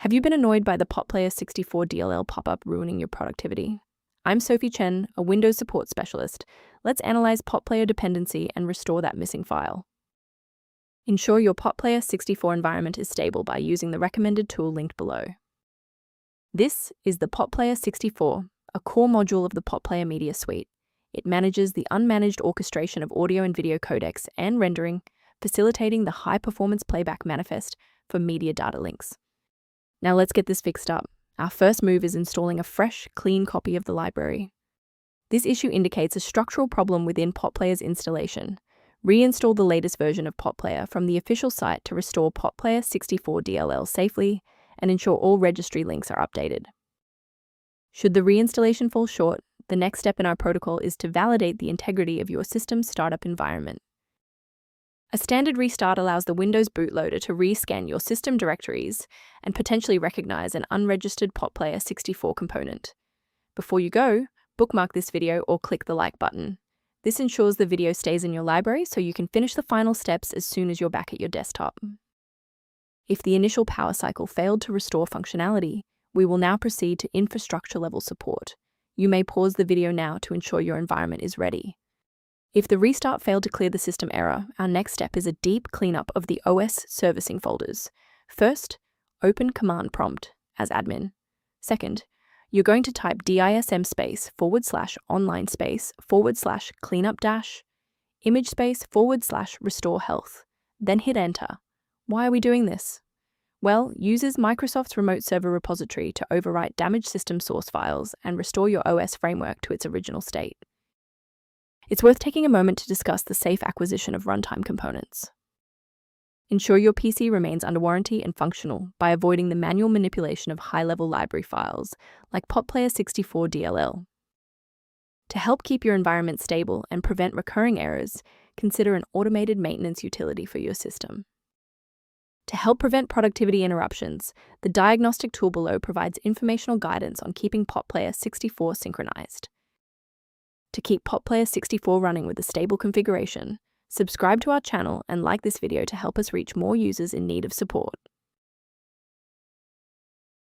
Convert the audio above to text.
Have you been annoyed by the potplayer64.dll pop-up ruining your productivity? I'm Sophie Chen, a Windows support specialist. Let's analyze potplayer dependency and restore that missing file. Ensure your potplayer64 environment is stable by using the recommended tool linked below. This is the potplayer64, a core module of the potplayer media suite. It manages the unmanaged orchestration of audio and video codecs and rendering, facilitating the high-performance playback manifest for media data links. Now let's get this fixed up. Our first move is installing a fresh, clean copy of the library. This issue indicates a structural problem within PotPlayer's installation. Reinstall the latest version of PotPlayer from the official site to restore potplayer64.dll safely and ensure all registry links are updated. Should the reinstallation fall short, the next step in our protocol is to validate the integrity of your system's startup environment. A standard restart allows the Windows bootloader to rescan your system directories and potentially recognize an unregistered potplayer64 component. Before you go, bookmark this video or click the like button. This ensures the video stays in your library so you can finish the final steps as soon as you're back at your desktop. If the initial power cycle failed to restore functionality, we will now proceed to infrastructure-level support. You may pause the video now to ensure your environment is ready. If the restart failed to clear the system error, our next step is a deep cleanup of the OS servicing folders. First, open command prompt as admin. Second, you're going to type DISM /online/cleanup-image//restore health. Then hit enter. Why are we doing this? Well, uses Microsoft's remote server repository to overwrite damaged system source files and restore your OS framework to its original state. It's worth taking a moment to discuss the safe acquisition of runtime components. Ensure your PC remains under warranty and functional by avoiding the manual manipulation of high-level library files like potplayer64.dll. To help keep your environment stable and prevent recurring errors, consider an automated maintenance utility for your system. To help prevent productivity interruptions, the diagnostic tool below provides informational guidance on keeping potplayer64 synchronized. To keep potplayer64 running with a stable configuration, subscribe to our channel and like this video to help us reach more users in need of support.